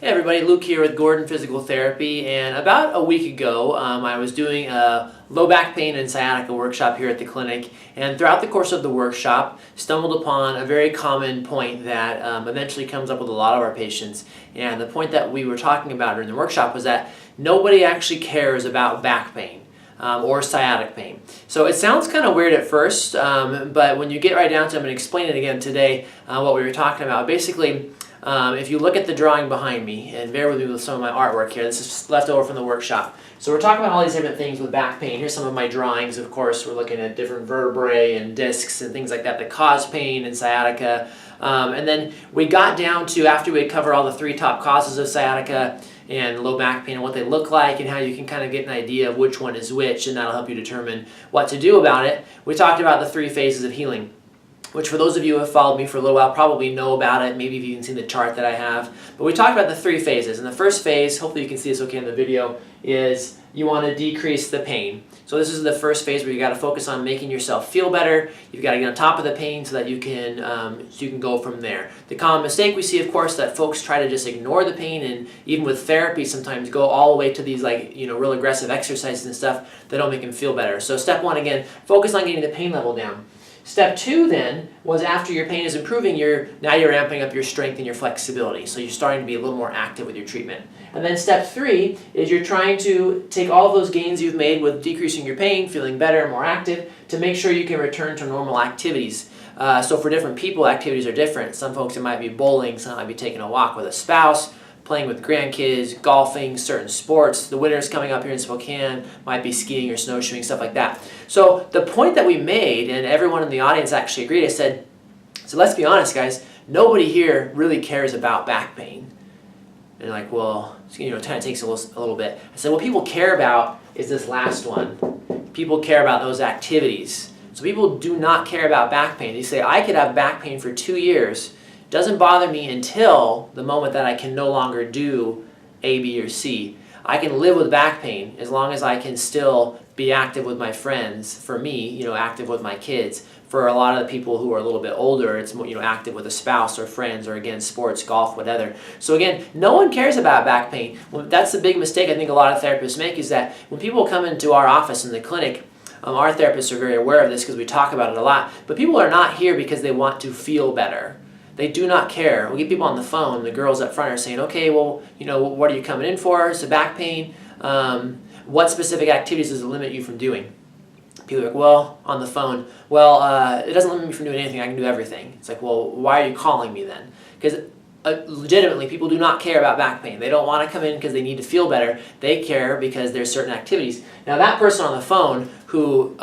Hey everybody, Luke here with Gordon Physical Therapy, and about a week ago I was doing a low back pain and sciatica workshop here at the clinic, and throughout the course of the workshop stumbled upon a very common point that eventually comes up with a lot of our patients. And the point that we were talking about during the workshop was that nobody actually cares about back pain. Or sciatic pain. So it sounds kind of weird at first, but when you get right down to it, I'm going to explain it again today, what we were talking about. Basically, if you look at the drawing behind me, and bear with me with some of my artwork here, this is left over from the workshop. So we're talking about all these different things with back pain. Here's some of my drawings. Of course, we're looking at different vertebrae and discs and things like that cause pain and sciatica. And then we got down to, after we cover all the three top causes of sciatica and low back pain and what they look like and how you can kind of get an idea of which one is which, and that'll help you determine what to do about it. We talked about the three phases of healing, which for those of you who have followed me for a little while probably know about it. Maybe you've even seen the chart that I have. But we talked about the three phases. And the first phase, hopefully you can see this okay in the video, is you want to decrease the pain. So this is the first phase where you got to focus on making yourself feel better. You've got to get on top of the pain so that you can go from there. The common mistake we see, of course, that folks try to just ignore the pain, and even with therapy sometimes go all the way to these real aggressive exercises and stuff that don't make them feel better. So step one, again, focus on getting the pain level down. Step two then was, after your pain is improving, now you're amping up your strength and your flexibility. So you're starting to be a little more active with your treatment. And then step three is you're trying to take all of those gains you've made with decreasing your pain, feeling better, more active, to make sure you can return to normal activities. So for different people, activities are different. Some folks, it might be bowling, some might be taking a walk with a spouse, playing with grandkids, golfing, certain sports. The winter's coming up here in Spokane, might be skiing or snowshoeing, stuff like that. So the point that we made, and everyone in the audience actually agreed, I said, so let's be honest guys, nobody here really cares about back pain. And like, well, it kind of takes a little bit. I said, what people care about is this last one. People care about those activities. So people do not care about back pain. They say, I could have back pain for 2 years. Doesn't bother me until the moment that I can no longer do A, B, or C. I can live with back pain as long as I can still be active with my friends. For me, active with my kids. For a lot of the people who are a little bit older, it's more, active with a spouse or friends, or again, sports, golf, whatever. So again, no one cares about back pain. Well, that's the big mistake I think a lot of therapists make, is that when people come into our office in the clinic, our therapists are very aware of this because we talk about it a lot, but people are not here because they want to feel better. They do not care. We get people on the phone, the girls up front are saying, okay, well, what are you coming in for? It's a back pain. What specific activities does it limit you from doing? People are like, well, on the phone, well, it doesn't limit me from doing anything. I can do everything. It's like, well, why are you calling me then? Because legitimately, people do not care about back pain. They don't want to come in because they need to feel better. They care because there's certain activities. Now, that person on the phone who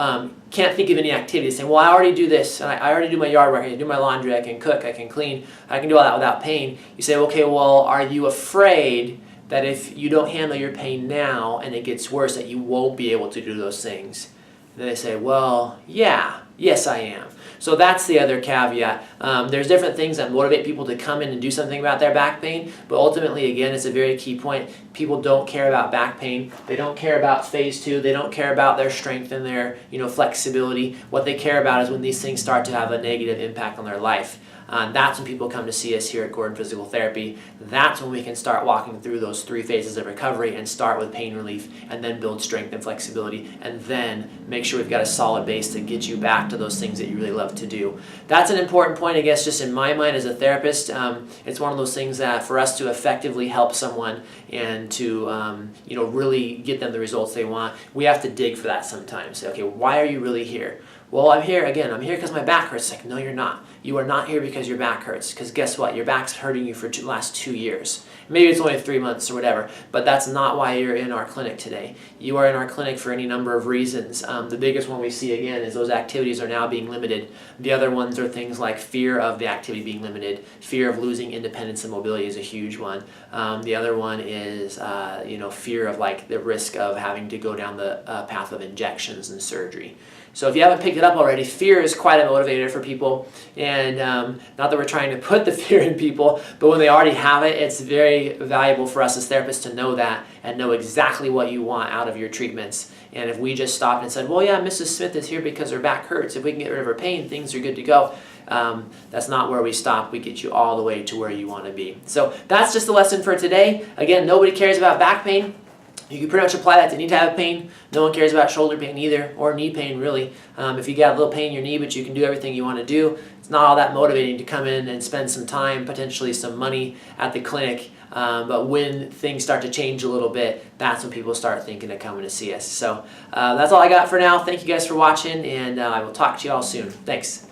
can't think of any activities, saying, well, I already do this, and I already do my yard work, I can do my laundry, I can cook, I can clean, I can do all that without pain. You say, okay, well, are you afraid that if you don't handle your pain now and it gets worse, that you won't be able to do those things? And then they say, well, yes, I am. So that's the other caveat. There's different things that motivate people to come in and do something about their back pain, but ultimately, again, it's a very key point. People don't care about back pain. They don't care about phase two. They don't care about their strength and their flexibility. What they care about is when these things start to have a negative impact on their life. That's when people come to see us here at Gordon Physical Therapy. That's when we can start walking through those three phases of recovery and start with pain relief, and then build strength and flexibility, and then make sure we've got a solid base to get you back to those things that you really love to do. That's an important point, I guess, just in my mind as a therapist. It's one of those things that for us to effectively help someone and to really get them the results they want, we have to dig for that sometimes. Say, okay, why are you really here? Well, I'm here because my back hurts. It's like, no, you're not. You are not here because your back hurts, because guess what? Your back's hurting you for the last 2 years. Maybe it's only 3 months or whatever, but that's not why you're in our clinic today. You are in our clinic for any number of reasons. The biggest one we see, again, is those activities are now being limited. The other ones are things like fear of the activity being limited. Fear of losing independence and mobility is a huge one. The other one is fear of the risk of having to go down the path of injections and surgery. So if you haven't picked it up already, fear is quite a motivator for people, and not that we're trying to put the fear in people, but when they already have it, it's very valuable for us as therapists to know that and know exactly what you want out of your treatments. And if we just stopped and said, well, yeah, Mrs. Smith is here because her back hurts. If we can get rid of her pain, things are good to go. that's not where we stop. We get you all the way to where you want to be. So that's just the lesson for today. Again, nobody cares about back pain. You can pretty much apply that to knee to have pain. No one cares about shoulder pain either, or knee pain really. If you got a little pain in your knee, but you can do everything you want to do, it's not all that motivating to come in and spend some time, potentially some money at the clinic. But when things start to change a little bit, that's when people start thinking of coming to see us. So that's all I got for now. Thank you guys for watching, and I will talk to you all soon. Thanks.